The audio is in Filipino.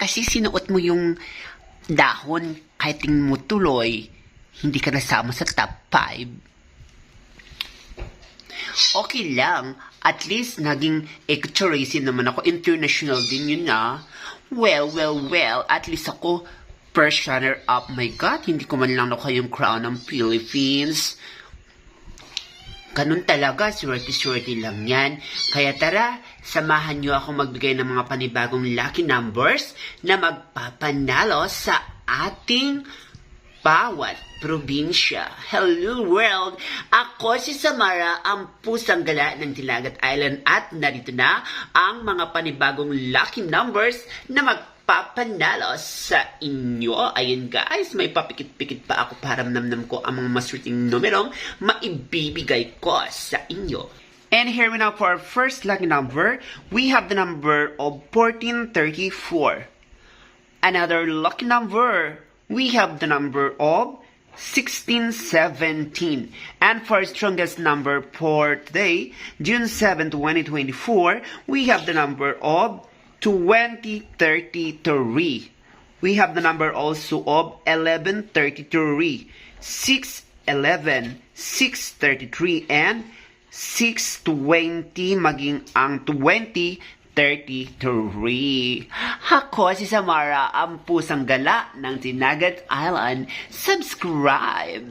kasi sinuot mo yung dahon kahit tingin mo tuloy, hindi ka nasama sa top 5. Okay lang. At least, naging eco-tourism naman ako. International din yun na. Well. At least ako, first runner-up. My God, hindi ko man lang nakuha yung crown ng Philippines. Ganun talaga, swerte-swerte lang yan. Kaya tara, samahan nyo ako magbigay ng mga panibagong lucky numbers na magpapanalo sa ating bawat probinsya. Hello world! Ako si Samara, ang pusang gala ng Tilagat Island at narito na ang mga panibagong lucky numbers na magpapanalo sa inyo. Ayun guys, may papikit-pikit pa ako para namnam ko ang mga maswerteng numerong maibibigay ko sa inyo. And here we now for our first lucky number, we have the number of 1434. Another lucky number, we have the number of 1617. And for our strongest number for today, June 7, 2024, we have the number of 2033. We have the number also of 1133, 611, 633, and 620, maging ang 2033. Ako si Samara, ang pusang gala ng Tinagat Island. Subscribe!